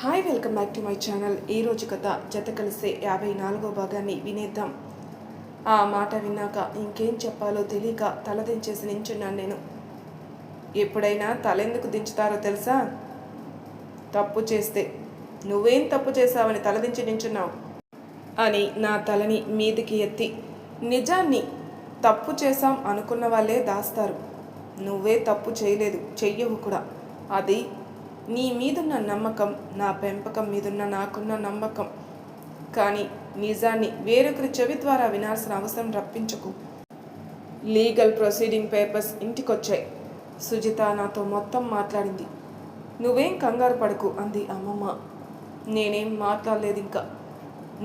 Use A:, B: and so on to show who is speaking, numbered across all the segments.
A: Hi, welcome back to my channel. ఈరోజు కథ జత కలిసే 54వ భాగాన్ని వినేద్దాం. ఆ మాట విన్నాక ఇంకేం చెప్పాలో తెలియక తలదించేసి నించున్నాను నేను. ఎప్పుడైనా తలెందుకు దించుతారో తెలుసా? తప్పు చేస్తే. నువ్వేం తప్పు చేశావని తలదించి నించున్నావు అని నా తలని మీదికి ఎత్తి, నిజాన్ని తప్పు చేశాం అనుకున్న వాళ్ళే దాస్తారు. నువ్వే తప్పు చేయలేదు, చెయ్యవు కూడా. అది నీ మీదున్న నమ్మకం, నా పెంపకం మీదున్న నాకున్న నమ్మకం. కానీ నిజాన్ని వేరొకరి చెవి ద్వారా వినాల్సిన అవసరం రప్పించకు. లీగల్ ప్రొసీడింగ్ పేపర్స్ ఇంటికొచ్చాయి. సుజిత నాతో మొత్తం మాట్లాడింది. నువ్వేం కంగారు పడకు అంది అమ్మమ్మ. నేనేం మాట్లాడలేదు ఇంకా.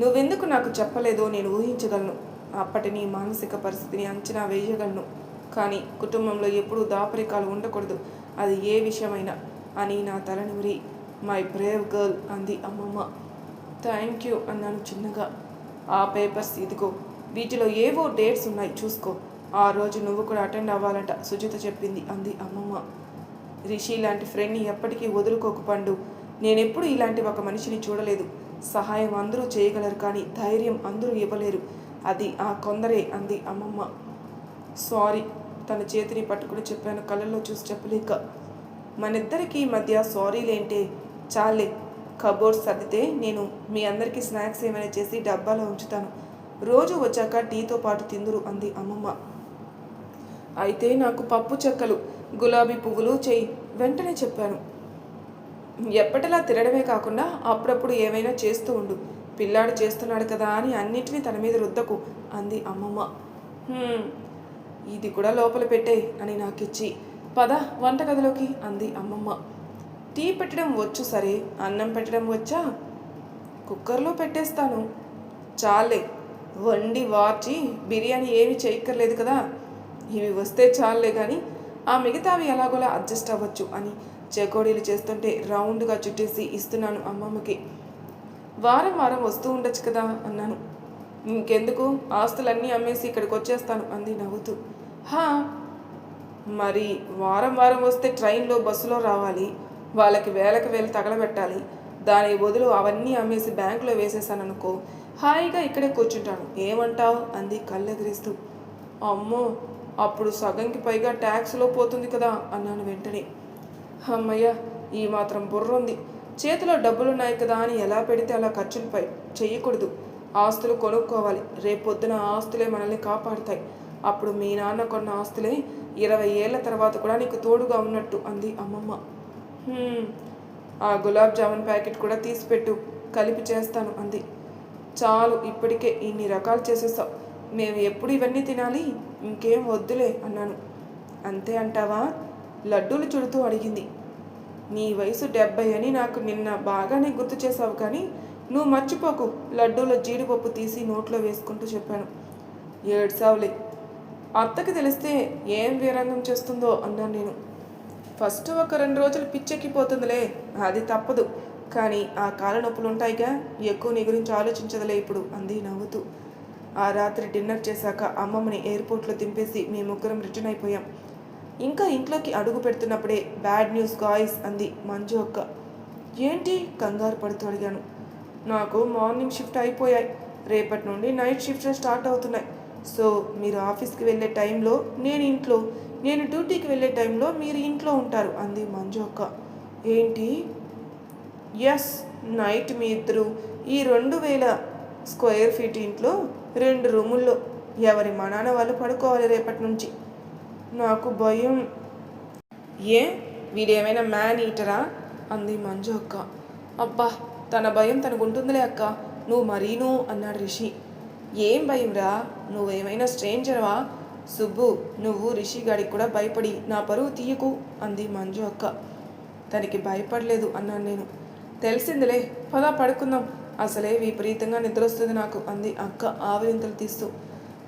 A: నువ్వెందుకు నాకు చెప్పలేదో నేను ఊహించగలను. అప్పటి నీ మానసిక పరిస్థితిని అంచనా వేయగలను. కానీ కుటుంబంలో ఎప్పుడూ దాపరికాలు ఉండకూడదు, అది ఏ విషయమైనా అని నా తలనిమిరి, మై బ్రేవ్ గర్ల్ అంది అమ్మమ్మ. థ్యాంక్ యూ అన్నాను చిన్నగా. ఆ పేపర్స్ ఇదిగో, వీటిలో ఏవో డేట్స్ ఉన్నాయి, చూసుకో. ఆ రోజు నువ్వు కూడా అటెండ్ అవ్వాలంట సుజిత చెప్పింది అంది అమ్మమ్మ. రిషి లాంటి ఫ్రెండ్ని ఎప్పటికీ వదులుకోకు పండు. నేనెప్పుడు ఇలాంటి ఒక మనిషిని చూడలేదు. సహాయం అందరూ చేయగలరు, కానీ ధైర్యం అందరూ ఇవ్వలేరు. అది ఆ కొందరే అంది అమ్మమ్మ. సారీ, తన చేతిని పట్టుకుని చెప్పాను, కళ్ళల్లో చూసి చెప్పలేక. మనిద్దరికీ మధ్య సారీలేంటే? చాలే, కబోర్డ్స్ సర్దితే నేను మీ అందరికీ స్నాక్స్ ఏమైనా చేసి డబ్బాలో ఉంచుతాను. రోజు వచ్చాక టీతో పాటు తిందురు అంది అమ్మమ్మ. అయితే నాకు పప్పు చెక్కలు, గులాబీ పువ్వులు చెయ్యి వెంటనే చెప్పాను. ఎప్పటిలా తినడమే కాకుండా అప్పుడప్పుడు ఏమైనా చేస్తూ ఉండు. పిల్లాడు చేస్తున్నాడు కదా అని అన్నిటినీ తన మీద రుద్దకు అంది అమ్మమ్మ. ఇది కూడా లోపల పెట్టేయి అని నాకిచ్చి, పద వంటగదిలోకి అంది అమ్మమ్మ. టీ పెట్టడం వచ్చు సరే, అన్నం పెట్టడం వచ్చా? కుక్కర్లో పెట్టేస్తాను. చాలే, వండి వార్చి బిర్యానీ ఏమీ చేయక్కర్లేదు కదా. ఇవి వస్తే చాలే, కానీ ఆ మిగతావి ఎలాగోలా అడ్జస్ట్ అవ్వచ్చు అని చెకోడీలు చేస్తుంటే రౌండ్గా చుట్టేసి ఇస్తున్నాను అమ్మమ్మకి. వారం వారం వస్తూ ఉండొచ్చు కదా అన్నాను. ఇంకెందుకు, ఆస్తులన్నీ అమ్మేసి ఇక్కడికి వచ్చేస్తాను అంది నవ్వుతూ. హా, మరి వారం వారం వస్తే ట్రైన్లో బస్సులో రావాలి, వాళ్ళకి వేలకు వేలు తగలబెట్టాలి. దాని బదులు అవన్నీ అమ్మేసి బ్యాంకులో వేసేసాననుకో, హాయిగా ఇక్కడే కూర్చుంటాను. ఏమంటావు అంది కళ్ళెగిరిస్తూ. అమ్మో, అప్పుడు సగంకి పైగా ట్యాక్స్లో పోతుంది కదా అన్నాను వెంటనే. అమ్మయ్య, ఈ మాత్రం బుర్ర ఉంది. చేతిలో డబ్బులున్నాయి కదా అని ఎలా పెడితే అలా ఖర్చులపై చెయ్యకూడదు. ఆస్తులు కొనుక్కోవాలి. రేపొద్దున ఆస్తులే మనల్ని కాపాడుతాయి. అప్పుడు మీ నాన్న కొన్న ఆస్తులే 20 ఏళ్ల తర్వాత కూడా నీకు తోడుగా ఉన్నట్టు అంది అమ్మమ్మ. ఆ గులాబ్ జామున్ ప్యాకెట్ కూడా తీసిపెట్టు, కలిపి చేస్తాను అంది. చాలు, ఇప్పటికే ఇన్ని రకాలు చేసేసావు. మేము ఎప్పుడు ఇవన్నీ తినాలి? ఇంకేం వద్దులే అన్నాను. అంతే అంటావా? లడ్డూలు చుడుతూ అడిగింది. నీ వయసు 70 అని నాకు నిన్న బాగానే గుర్తు చేసావు, కానీ నువ్వు మర్చిపోకు. లడ్డూలో జీడిపప్పు తీసి నోట్లో వేసుకుంటూ చెప్పాను. ఏడ్సావులే, అత్తకి తెలిస్తే ఏం వీరంగం చేస్తుందో అన్నాను నేను. ఫస్ట్ ఒక 2 రోజులు పిచ్చెక్కిపోతుందిలే, అది తప్పదు. కానీ ఆ కాళ్ళ నొప్పులు ఉంటాయిగా, ఎక్కువ నీ గురించి ఆలోచించదులే ఇప్పుడు అంది నవ్వుతూ. ఆ రాత్రి డిన్నర్ చేశాక అమ్మమ్మని ఎయిర్పోర్ట్లో దింపేసి మేము ముగ్గురం రిటర్న్ అయిపోయాం. ఇంకా ఇంట్లోకి అడుగు పెడుతున్నప్పుడే బ్యాడ్ న్యూస్ గాయ్స్ అంది మంజు అక్క. ఏంటి కంగారు పడుతూ అడిగాను. నాకు మార్నింగ్ షిఫ్ట్ అయిపోయాయి, రేపటి నుండి నైట్ షిఫ్ట్స్ స్టార్ట్ అవుతున్నాయి. సో మీరు ఆఫీస్కి వెళ్ళే టైంలో నేను ఇంట్లో, నేను డ్యూటీకి వెళ్ళే టైంలో మీరు ఇంట్లో ఉంటారు అంది మంజు అక్క. ఏంటి? ఎస్, నైట్ మీ ఇద్దరు ఈ 2000 స్క్వేర్ ఫీట్ ఇంట్లో 2 రూముల్లో ఎవరి నాన్న వాళ్ళు పడుకోవాలి రేపటి నుంచి. నాకు భయం. ఏ, వీడేమైనా మ్యాన్ ఈటరా అంది మంజు అక్క. అబ్బా, తన భయం తనకు ఉంటుందిలే అక్క, నువ్వు మరీను అన్నాడు రిషి. ఏం భయం రా, నువ్వేమైనా స్ట్రేంజర్వా? సుబ్బు, నువ్వు రిషి గాడికి కూడా భయపడి నా పరువు తీయకు అంది మంజు అక్క. తనకి భయపడలేదు అన్నాను నేను. తెలిసిందిలే, పదా పడుకుందాం, అసలే విపరీతంగా నిద్రొస్తుంది నాకు అంది అక్క ఆవిరింతలు తీస్తూ.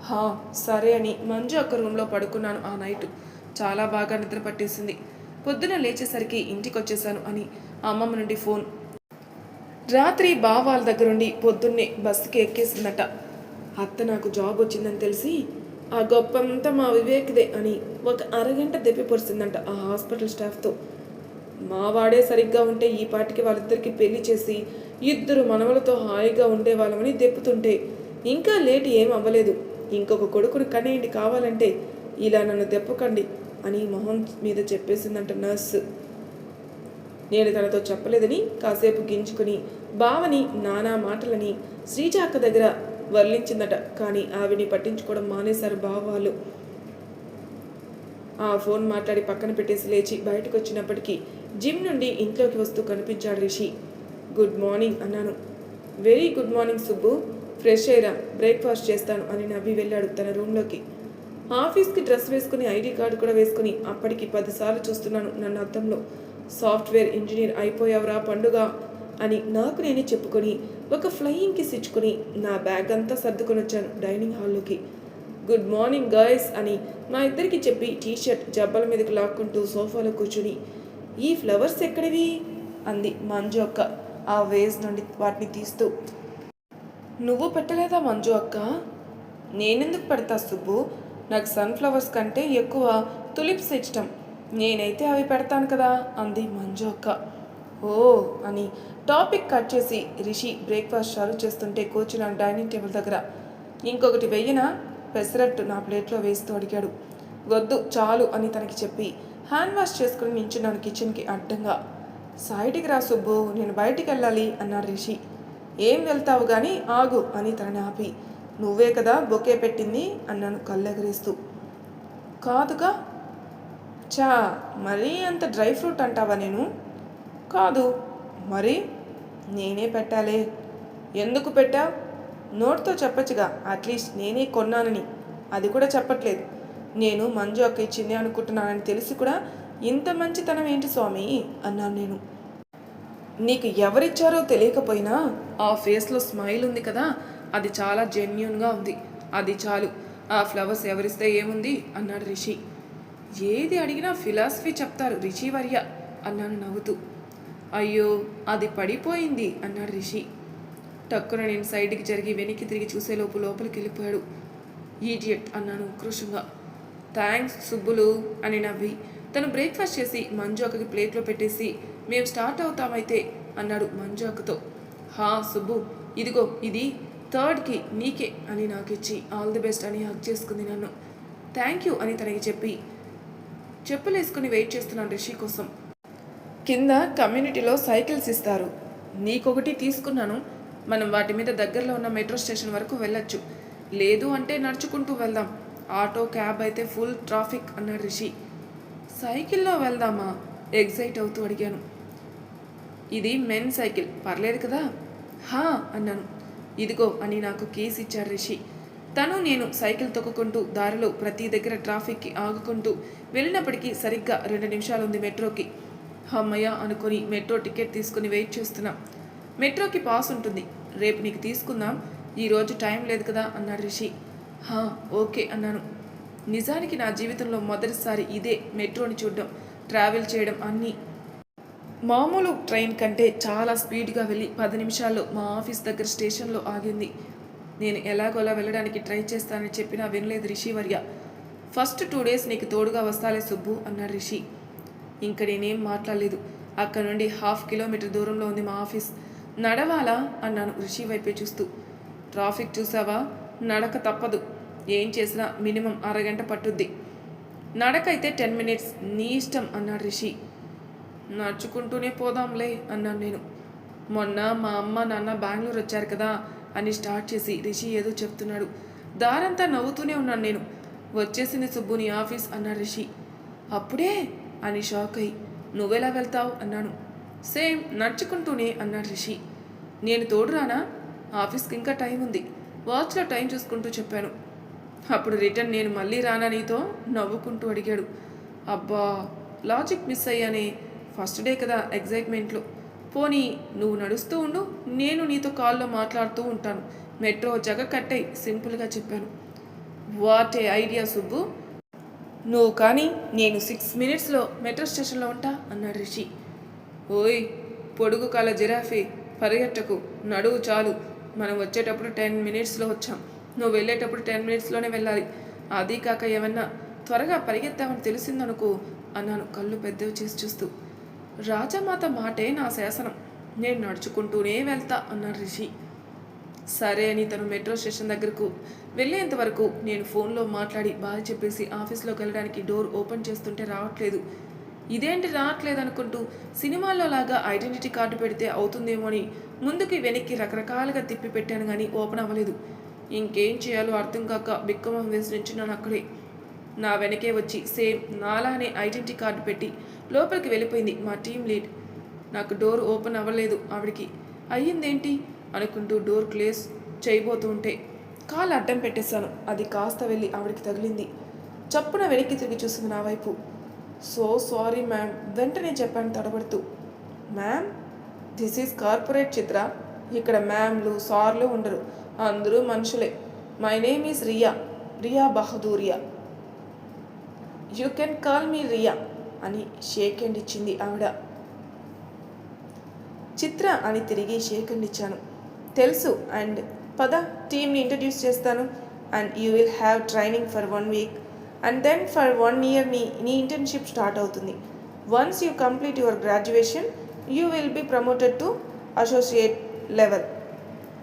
A: హా సరే అని మంజు అక్క రూమ్లో పడుకున్నాను. ఆ నైటు చాలా బాగా నిద్ర పట్టేసింది. పొద్దున లేచేసరికి ఇంటికి వచ్చేసాను అని అమ్మమ్మ నుండి ఫోన్. రాత్రి బావాళ్ళ దగ్గరుండి పొద్దున్నే బస్సుకి ఎక్కేసిందట. అత్త నాకు జాబ్ వచ్చిందని తెలిసి ఆ గొప్పంతా మా వివేక్దే అని ఒక అరగంట దెప్పి పొడిసిందంట ఆ హాస్పిటల్ స్టాఫ్తో. మా వాడే సరిగ్గా ఉంటే ఈ పాటికి వాళ్ళిద్దరికి పెళ్లి చేసి ఇద్దరు మనవలతో హాయిగా ఉండేవాళ్ళమని దెప్పుతుంటే ఇంకా లేట్ ఏం అవ్వలేదు. ఇంకొక కొడుకుని కనేయండి కావాలంటే, ఇలా నన్ను దెప్పకండి అని మొహం మీద చెప్పేసిందంట నర్సు. నేను తనతో చెప్పలేదని కాసేపు గింజుకుని బావని నానా మాటలని శ్రీజ అక్క దగ్గర వర్లించిందట. కానీ ఆవిని పట్టించుకోవడం మానేశారు బావ వాళ్ళు. ఆ ఫోన్ మాట్లాడి పక్కన పెట్టేసి లేచి బయటకు వచ్చినప్పటికీ జిమ్ నుండి ఇంట్లోకి వస్తూ కనిపించాడు రిషి. గుడ్ మార్నింగ్ అన్నాను. Very good morning Subbu, fresh అయ్యిరా, బ్రేక్ఫాస్ట్ చేస్తాను అని నవ్వి వెళ్ళాడు తన రూమ్లోకి. ఆఫీస్కి డ్రెస్ వేసుకుని ఐడి కార్డు కూడా వేసుకుని అప్పటికి 10 సార్లు చూస్తున్నాను నన్ను అద్దంలో. సాఫ్ట్వేర్ ఇంజనీర్ అయిపోయావురా పండుగ అని నాకు నేనే చెప్పుకొని ఒక ఫ్లయింగ్ కిస్ ఇచ్చుకొని నా బ్యాగ్ అంతా సర్దుకొని వచ్చాను డైనింగ్ హాల్లోకి. గుడ్ మార్నింగ్ గర్ల్స్ అని మా ఇద్దరికి చెప్పి టీషర్ట్ జబ్బల మీదకి లాక్కుంటూ సోఫాలో కూర్చుని, ఈ ఫ్లవర్స్ ఎక్కడివి అంది మంజు అక్క ఆ వేజ్ నుండి వాటిని తీస్తూ. నువ్వు పెట్టలేదా మంజు అక్క? నేనెందుకు పెడతా సుబ్బు, నాకు సన్ఫ్లవర్స్ కంటే ఎక్కువ తులిప్స్ ఇష్టం, నేనైతే అవి పెడతాను కదా అంది మంజు అక్క. ఓ అని టాపిక్ కట్ చేసి రిషి బ్రేక్ఫాస్ట్ సర్వ్ చేస్తుంటే కూర్చున్నాను డైనింగ్ టేబుల్ దగ్గర. ఇంకొకటి వెయ్యనా పెసరట్టు నా ప్లేట్లో వేస్తూ అడిగాడు. వద్దు చాలు అని తనకి చెప్పి హ్యాండ్ వాష్ చేసుకుని నించున్నాను కిచెన్కి అడ్డంగా. సైడ్కి రా సుబ్బు, నేను బయటికి వెళ్ళాలి అన్నాడు రిషి. ఏం వెళ్తావు కానీ ఆగు అని తనని ఆపి, నువ్వే కదా బొకే పెట్టింది అన్నాను కళ్ళెగరేస్తూ. కాదుగా. చా, మరీ అంత డ్రై ఫ్రూట్ అంటావా నేను? కాదు. మరి నేనే పెట్టాలే. ఎందుకు పెట్టావు? నోట్తో చెప్పచ్చుగా, అట్లీస్ట్ నేనే కొన్నానని. అది కూడా చెప్పట్లేదు. నేను మంజు అక్క ఇచ్చింది అనుకుంటున్నానని తెలిసి కూడా ఇంత మంచితనం ఏంటి స్వామి అన్నాను నేను. నీకు ఎవరిచ్చారో తెలియకపోయినా ఆ ఫేస్లో స్మైల్ ఉంది కదా, అది చాలా జెన్యూన్గా ఉంది, అది చాలు. ఆ ఫ్లవర్స్ ఎవరిస్తే ఏముంది అన్నాడు రిషి. ఏది అడిగినా ఫిలాసఫీ చెప్తారు రిషి వర్య అన్నాను నవ్వుతూ. అయ్యో అది పడిపోయింది అన్నాడు రిషి. టక్కున నేను సైడ్కి జరిగి వెనక్కి తిరిగి చూసేలోపు లోపలికి వెళ్ళిపోయాడు. ఈడియట్ అన్నాను ఉక్రోషంగా. థ్యాంక్స్ సుబ్బులు అని నవ్వి తను బ్రేక్ఫాస్ట్ చేసి మంజు అక్కకి ప్లేట్లో పెట్టేసి మేము స్టార్ట్ అవుతామైతే అన్నాడు మంజు అక్కతో. హా సుబ్బు, ఇదిగో ఇది 3rdకి నీకే అని నాకు ఇచ్చి ఆల్ ది బెస్ట్ అని హక్ చేసుకుంది నన్ను. థ్యాంక్ యూ అని తనకి చెప్పి చెప్పులు వేసుకుని వెయిట్ చేస్తున్నాను రిషి కోసం. కింద కమ్యూనిటీలో సైకిల్స్ ఇస్తారు, నీకొకటి తీసుకున్నాను. మనం వాటి మీద దగ్గరలో ఉన్న మెట్రో స్టేషన్ వరకు వెళ్ళొచ్చు, లేదు అంటే నడుచుకుంటూ వెళ్దాం. ఆటో క్యాబ్ అయితే ఫుల్ ట్రాఫిక్ అన్నాడు రిషి. సైకిల్లో వెళ్దామా ఎగ్జైట్ అవుతూ అడిగాను. ఇది మెన్ సైకిల్, పర్లేదు కదా? హా అన్నాను. ఇదిగో అని నాకు కీస్ ఇచ్చాడు రిషి. తను నేను సైకిల్ తొక్కుకుంటూ దారిలో ప్రతి దగ్గర ట్రాఫిక్కి ఆగుకుంటూ వెళ్ళినప్పటికీ సరిగ్గా 2 నిమిషాలు ఉంది మెట్రోకి. అమ్మయ్య అనుకొని మెట్రో టికెట్ తీసుకుని వెయిట్ చేస్తున్నాం. మెట్రోకి పాస్ ఉంటుంది, రేపు నీకు తీసుకుందాం, ఈరోజు టైం లేదు కదా అన్నాడు రిషి. హా ఓకే అన్నాను. నిజానికి నా జీవితంలో మొదటిసారి ఇదే మెట్రోని చూడడం, ట్రావెల్ చేయడం అన్నీ. మామూలు ట్రైన్ కంటే చాలా స్పీడ్గా వెళ్ళి 10 నిమిషాల్లో మా ఆఫీస్ దగ్గర స్టేషన్లో ఆగింది. నేను ఎలాగోలా వెళ్ళడానికి ట్రై చేస్తానని చెప్పినా వినలేదు రిషి వర్య. ఫస్ట్ 2 డేస్ నీకు తోడుగా వస్తాలే సుబ్బు అన్నాడు రిషి. ఇంక నేనేం మాట్లాడలేదు. అక్కడ నుండి 1/2 కిలోమీటర్ దూరంలో ఉంది మా ఆఫీస్. నడవాలా అన్నాను రిషి వైపే చూస్తూ. ట్రాఫిక్ చూసావా, నడక తప్పదు, ఏం చేసినా మినిమం 1/2 గంట పట్టుద్ది. నడకైతే 10 మినిట్స్, నీ ఇష్టం అన్నాడు రిషి. నడుచుకుంటూనే పోదాంలే అన్నాను నేను. మొన్న మా అమ్మ నాన్న బెంగళూరు వచ్చారు కదా అని స్టార్ట్ చేసి రిషి ఏదో చెప్తున్నాడు. దారంతా నవ్వుతూనే ఉన్నాను నేను. వచ్చేసింది సుబ్బు నీ ఆఫీస్ అన్నాడు రిషి. అప్పుడే అని షాక్ అయ్యి, నువ్వెలా వెళ్తావు అన్నాను. సేమ్ నడుచుకుంటూనే అన్నాడు రిషి. నేను తోడురానా, ఆఫీస్కి ఇంకా టైం ఉంది, వాచ్లో టైం చూసుకుంటూ చెప్పాను. అప్పుడు రిటర్న్ నేను మళ్ళీ రానా నీతో నవ్వుకుంటూ అడిగాడు. అబ్బా లాజిక్ మిస్ అయ్యానే, ఫస్ట్ డే కదా ఎగ్జైట్మెంట్లో. పోనీ నువ్వు నడుస్తూ ఉండు, నేను నీతో కాల్లో మాట్లాడుతూ ఉంటాను, మెట్రో జగ కట్టేయ్ సింపుల్గా చెప్పాను. వాట్ ఏ ఐడియా సుబ్బు, నువ్వు కానీ నేను 6 మినిట్స్లో మెట్రో స్టేషన్లో ఉంటా అన్నాడు రిషి. ఓయ్ పొడుగు కాల జిరాఫీ, పరిగెట్టకు, నడువు చాలు. మనం వచ్చేటప్పుడు 10 మినిట్స్లో వచ్చాం, నువ్వు వెళ్ళేటప్పుడు 10 మినిట్స్లోనే వెళ్ళాలి. అది కాక ఏమన్నా త్వరగా పరిగెత్తామని తెలిసిందనుకో అన్నాను కళ్ళు పెద్దవి చేసి చూస్తూ. రాజమాత మాటే నా శాసనం. నేను నడుచుకుంటూనే వెళ్తా అన్నాడు రిషి. సరే అని తను మెట్రో స్టేషన్ దగ్గరకు వెళ్ళేంత వరకు నేను ఫోన్లో మాట్లాడి బాధ చెప్పేసి ఆఫీస్లోకి వెళ్ళడానికి డోర్ ఓపెన్ చేస్తుంటే రావట్లేదు. ఇదేంటి రావట్లేదు అనుకుంటూ సినిమాల్లో లాగా ఐడెంటిటీ కార్డు పెడితే అవుతుందేమో అని ముందుకి వెనక్కి రకరకాలుగా తిప్పి పెట్టాను కానీ ఓపెన్ అవ్వలేదు. ఇంకేం చేయాలో అర్థం కాక బిక్కమం వేసి నించున్నాను అక్కడే. నా వెనకే వచ్చి సేమ్ నాలానే ఐడెంటిటీ కార్డు పెట్టి లోపలికి వెళ్ళిపోయింది మా టీం లీడ్. నాకు డోర్ ఓపెన్ అవ్వలేదు. ఆవిడికి అయ్యిందేంటి అనుకుంటూ డోర్ క్లోజ్ చేయబోతూ ఉంటే కాలు అడ్డం పెట్టేశాను. అది కాస్త వెళ్ళి ఆవిడికి తగిలింది. చప్పున వెనక్కి తిరిగి చూసింది నా వైపు. సో సారీ మ్యామ్ వెంటనే చెప్పాను తడబడుతూ. Ma'am this is corporate Chitra. ఇక్కడ మ్యామ్లు సార్లు ఉండరు, అందరూ మనుషులే. My name is Riya Bahaduria. You can call me Riya అని షేక్ హ్యాండ్ ఇచ్చింది ఆవిడ. చిత్ర అని తిరిగి షేక్ హ్యాండ్ ఇచ్చాను. తెలుసు అండ్ పద టీమ్ని ఇంట్రడ్యూస్ చేస్తాను and you will have training for 1 week and then for 1 year నీ ఇంటర్న్షిప్ స్టార్ట్ అవుతుంది. Once you complete your graduation you will be promoted to associate level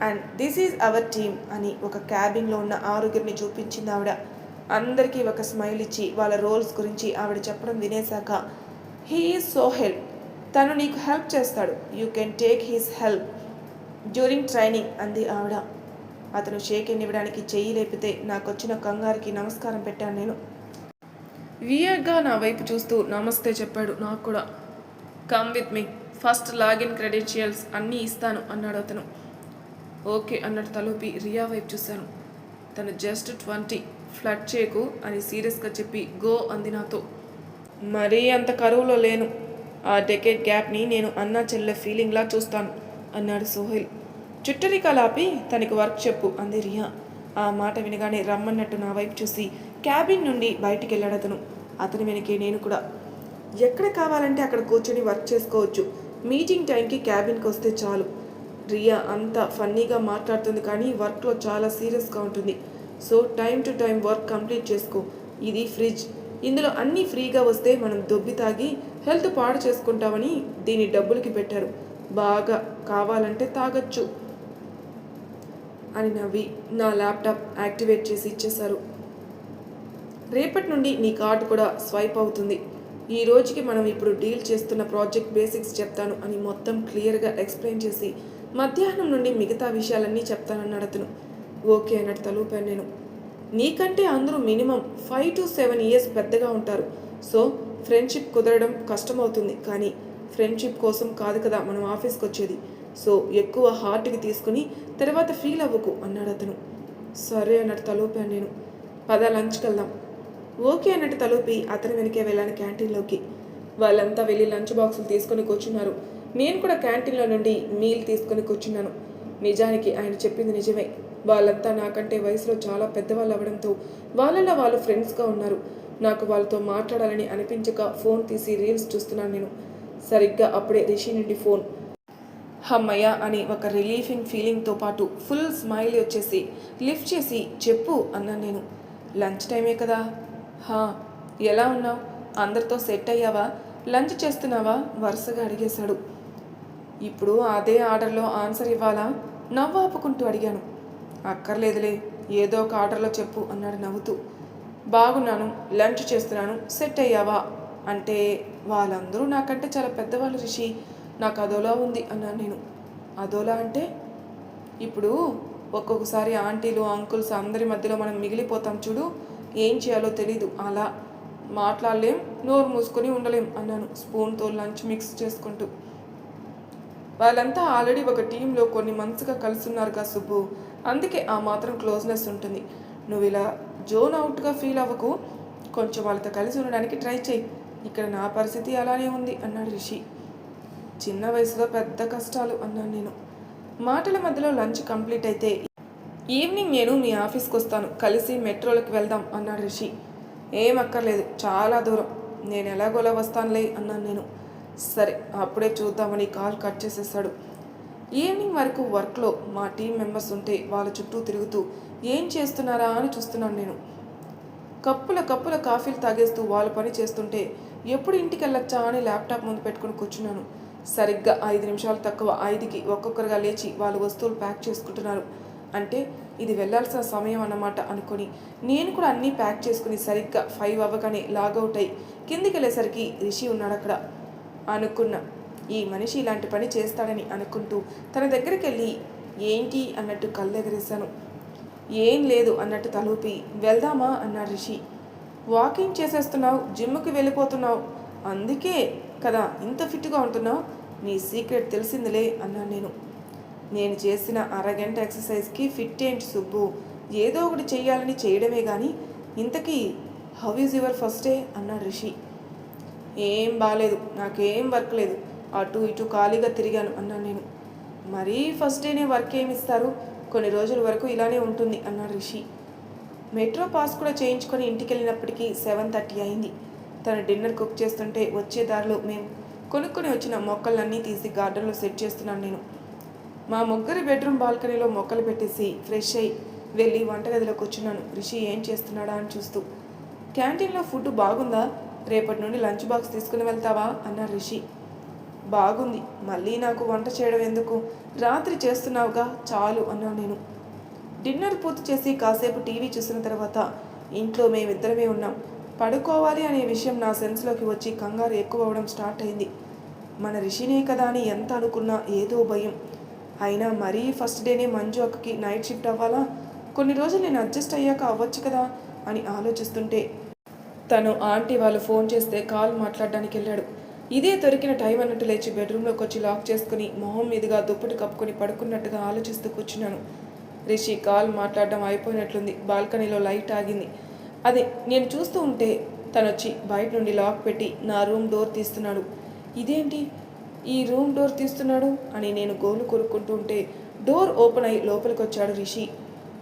A: and this is our team అని ఒక క్యాబిన్లో ఉన్న 6 చూపించింది ఆవిడ. అందరికీ ఒక స్మైల్ ఇచ్చి వాళ్ళ రోల్స్ గురించి ఆవిడ చెప్పడం వినేశాక, హీ ఈజ్ సో హెల్ప్, తను నీకు హెల్ప్ చేస్తాడు, you can take he's help during training అంది ఆవిడ. అతను షేక్ హ్యాండ్ ఇవ్వడానికి చెయ్యి లేపితే నాకు వచ్చిన కంగారుకి నమస్కారం పెట్టాను నేను. వియర్గా నా వైపు చూస్తూ నమస్తే చెప్పాడు. నాకు కూడా come with me, first login credentials అన్నీ ఇస్తాను అన్నాడు అతను. ఓకే అన్నట్టు తలూపి రియా వైపు చూశాను. తను జస్ట్ 20, ఫ్లడ్ చేయకు అని సీరియస్గా చెప్పి గో అంది నాతో. మరీ అంత కరువులో లేను, ఆ డెకేడ్ గ్యాప్ని నేను అన్నా చెల్లె ఫీలింగ్లా చూస్తాను అన్నాడు సోహెల్. చుట్టరికలాపి తనకి వర్క్ చెప్పు అంది రియా. ఆ మాట వినగానే రమ్మన్నట్టు నా వైపు చూసి క్యాబిన్ నుండి బయటికి వెళ్ళాడు అతను. అతని వెనకే నేను కూడా. ఎక్కడ కావాలంటే అక్కడ కూర్చొని వర్క్ చేసుకోవచ్చు, మీటింగ్ టైంకి క్యాబిన్కి వస్తే చాలు. రియా అంత ఫన్నీగా మాట్లాడుతుంది కానీ వర్క్లో చాలా సీరియస్గా ఉంటుంది. So time to time work complete చేసుకో. ఇది ఫ్రిడ్జ్, ఇందులో అన్నీ ఫ్రీగా వస్తే మనం దొబ్బి తాగి హెల్త్ పాడు చేసుకుంటామని దీని డబ్బులకి పెట్టారు, బాగా కావాలంటే తాగొచ్చు అని నవ్వి నా ల్యాప్టాప్ యాక్టివేట్ చేసి ఇచ్చేశారు. రేపటి నుండి నీ కార్డు కూడా స్వైప్ అవుతుంది. ఈ రోజుకి మనం ఇప్పుడు డీల్ చేస్తున్న ప్రాజెక్ట్ బేసిక్స్ చెప్తాను అని మొత్తం క్లియర్గా ఎక్స్ప్లెయిన్ చేసి మధ్యాహ్నం నుండి మిగతా విషయాలన్నీ చెప్తానన్నాడు అతను. ఓకే అన్నట్టు తలూపాను నేను. నీకంటే అందరూ మినిమం 5 to 7 years పెద్దగా ఉంటారు. సో ఫ్రెండ్షిప్ కుదరడం కష్టమవుతుంది, కానీ ఫ్రెండ్షిప్ కోసం కాదు కదా మనం ఆఫీస్కి వచ్చేది. సో ఎక్కువ హార్ట్కి తీసుకుని తర్వాత ఫీల్ అవ్వకు అన్నాడు అతను. సరే అన్నట్టు తలూపాను నేను. పద లంచ్కి వెళ్దాం. ఓకే అన్నట్టు తలూపి అతని వెనకే వెళ్ళాను క్యాంటీన్లోకి. వాళ్ళంతా వెళ్ళి లంచ్ బాక్సులు తీసుకొని కూర్చున్నారు. నేను కూడా క్యాంటీన్లో నుండి మీల్ తీసుకొని కూర్చున్నాను. నిజానికి ఆయన చెప్పింది నిజమే. వాళ్ళంతా నాకంటే వయసులో చాలా పెద్దవాళ్ళు అవ్వడంతో వాళ్ళలో వాళ్ళు ఫ్రెండ్స్గా ఉన్నారు. నాకు వాళ్ళతో మాట్లాడాలని అనిపించక ఫోన్ తీసి రీల్స్ చూస్తున్నాను నేను. సరిగ్గా అప్పుడే రిషి నుండి ఫోన్. హమ్మయ్య అని ఒక రిలీఫింగ్ ఫీలింగ్తో పాటు ఫుల్ స్మైల్ వచ్చేసి లిఫ్ట్ చేసి చెప్పు అన్నాను నేను. లంచ్ టైమే కదా. ఎలా ఉన్నావు, అందరితో సెట్ అయ్యావా, లంచ్ చేస్తున్నావా వరుసగా అడిగేశాడు. ఇప్పుడు అదే ఆర్డర్లో ఆన్సర్ ఇవ్వాలా, నవ్వు ఆపుకుంటూ అడిగాను. అక్కర్లేదులే, ఏదో ఒక ఆర్డర్లో చెప్పు అన్నాడు నవ్వుతూ. బాగున్నాను, లంచ్ చేస్తున్నాను, సెట్ అయ్యావా అంటే వాళ్ళందరూ నాకంటే చాలా పెద్దవాళ్ళు రిషి, నాకు అదోలా ఉంది అన్నాను నేను. అదోలా అంటే ఇప్పుడు ఒక్కొక్కసారి ఆంటీలు అంకుల్స్ అందరి మధ్యలో మనం మిగిలిపోతాం చూడు, ఏం చేయాలో తెలీదు, అలా మాట్లాడలేం, నోరు మూసుకొని ఉండలేం అన్నాను స్పూన్తో లంచ్ మిక్స్ చేసుకుంటూ. వాళ్ళంతా ఆల్రెడీ ఒక టీంలో కొన్ని మంత్స్గా కలుస్తున్నారుగా సుబ్బు, అందుకే ఆ మాత్రం క్లోజ్నెస్ ఉంటుంది. నువ్వు ఇలా జోన్ అవుట్గా ఫీల్ అవ్వకు, కొంచెం వాళ్ళతో కలిసి ఉండడానికి ట్రై చేయి. ఇక్కడ నా పరిస్థితి అలానే ఉంది అన్నాడు రిషి. చిన్న వయసులో పెద్ద కష్టాలు అన్నాను నేను. మాటల మధ్యలో లంచ్ కంప్లీట్ అయితే ఈవినింగ్ నేను మీ ఆఫీస్కి వస్తాను, కలిసి మెట్రోలోకి వెళ్దాం అన్నాడు రిషి. ఏం అక్కర్లేదు, చాలా దూరం, నేను ఎలాగోలా వస్తానులే అన్నాను నేను. సరే అప్పుడే చూద్దామని కాల్ కట్ చేసేసాడు. ఈవినింగ్ వరకు వర్క్లో మా టీం మెంబర్స్ ఉంటే వాళ్ళ చుట్టూ తిరుగుతూ ఏం చేస్తున్నారా అని చూస్తున్నాను నేను. కప్పుల కాఫీలు తాగేస్తూ వాళ్ళ పని చేస్తుంటే ఎప్పుడు ఇంటికి వెళ్ళొచ్చా అని ల్యాప్టాప్ ముందు పెట్టుకుని కూర్చున్నాను. సరిగ్గా 5 నిమిషాలు తక్కువ 5కి ఒక్కొక్కరుగా లేచి వాళ్ళు వస్తువులు ప్యాక్ చేసుకుంటున్నారు. అంటే ఇది వెళ్ళాల్సిన సమయం అన్నమాట అనుకొని నేను కూడా అన్నీ ప్యాక్ చేసుకుని సరిగ్గా 5 అవ్వగానే లాగౌట్ అయ్యి కిందికి వెళ్ళేసరికి రిషి ఉన్నాడు అక్కడ. అనుకున్నా ఈ మనిషి ఇలాంటి పని చేస్తాడని అనుకుంటూ తన దగ్గరికి వెళ్ళి ఏంటి అన్నట్టు కళ్ళెగరేశాను. ఏం లేదు అన్నట్టు తలూపి వెళ్దామా అన్నాడు రిషి. వాకింగ్ చేసేస్తున్నావు, జిమ్కి వెళ్ళిపోతున్నావు, అందుకే కదా ఇంత ఫిట్గా ఉంటున్నావు, నీ సీక్రెట్ తెలిసిందిలే అన్నాను నేను. నేను చేసిన అరగంట ఎక్సర్సైజ్కి ఫిట్ ఏంటి సుబ్బు, ఏదో ఒకటి చెయ్యాలని చేయడమే కానీ ఇంతకీ how is your first day అన్నాడు రిషి. ఏం బాగాలేదు, నాకేం వర్క్ లేదు, అటు ఇటు ఖాళీగా తిరిగాను అన్నాను నేను. మరీ ఫస్ట్ డేనే వర్క్ ఏమి ఇస్తారు, కొన్ని రోజుల వరకు ఇలానే ఉంటుంది అన్నాడు రిషి. మెట్రో పాస్ కూడా చేయించుకొని ఇంటికి వెళ్ళినప్పటికీ 7:30 అయింది. తను డిన్నర్ కుక్ చేస్తుంటే వచ్చే దారిలో మేము కొనుక్కొని వచ్చిన మొక్కలన్నీ తీసి గార్డెన్లో సెట్ చేస్తున్నాను నేను. మా ముగ్గురి బెడ్రూమ్ బాల్కనీలో మొక్కలు పెట్టేసి ఫ్రెష్ అయ్యి వెళ్ళి వంటగదిలో కూర్చున్నాను. రిషి ఏం చేస్తున్నాడా అని చూస్తూ. క్యాంటీన్లో ఫుడ్ బాగుందా, రేపటి నుండి లంచ్ బాక్స్ తీసుకుని వెళ్తావా అన్నాడు రిషి. బాగుంది, మళ్ళీ నాకు వంట చేయడం ఎందుకు, రాత్రి చేస్తున్నావుగా చాలు అన్నాను నేను. డిన్నర్ పూర్తి చేసి కాసేపు టీవీ చూసిన తర్వాత ఇంట్లో మేమిద్దరమే ఉన్నాం. పడుకోవాలి అనే విషయం నా సెన్స్లోకి వచ్చి కంగారు ఎక్కువ అవడం స్టార్ట్ అయింది. మన రిషినే కదా అని ఎంత అనుకున్నా ఏదో భయం. అయినా మరీ ఫస్ట్ డేనే మంజు అక్కకి నైట్ షిఫ్ట్ అవ్వాలా, కొన్ని రోజులు నేను అడ్జస్ట్ అయ్యాక అవ్వచ్చు కదా అని ఆలోచిస్తుంటే తను ఆంటీ వాళ్ళు ఫోన్ చేస్తే కాల్ మాట్లాడడానికి వెళ్ళాడు. ఇదే దొరికిన టైం అన్నట్టు లేచి బెడ్రూమ్లోకి వచ్చి లాక్ చేసుకుని మొహం మీదుగా దుప్పటి కప్పుకొని పడుకున్నట్టుగా ఆలోచిస్తూ కూర్చున్నాను. రిషి కాల్ మాట్లాడడం అయిపోయినట్లుంది. బాల్కనీలో లైట్ ఆగింది. అదే నేను చూస్తూ ఉంటే తను వచ్చి బయట నుండి లాక్ పెట్టి నా రూమ్ డోర్ తీస్తున్నాడు. ఇదేంటి ఈ రూమ్ డోర్ తీస్తున్నాడు అని నేను గోలు కొరుక్కుంటూ ఉంటే డోర్ ఓపెన్ అయ్యి లోపలికి వచ్చాడు రిషి.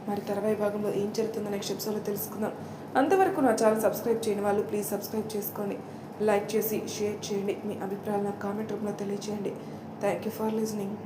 A: మరి తర్వాయి భాగంలో ఏం జరుగుతుందో నెక్స్ట్ ఎపిసోడ్లో తెలుసుకుందాం. అంతవరకు నా ఛానల్ సబ్స్క్రైబ్ చేయని వాళ్ళు ప్లీజ్ సబ్స్క్రైబ్ చేసుకోండి, లైక్ చేసి షేర్ చేయండి, మీ అభిప్రాయాలు నాకు కామెంట్ రూపంలో తెలియజేయండి. Thank you for listening.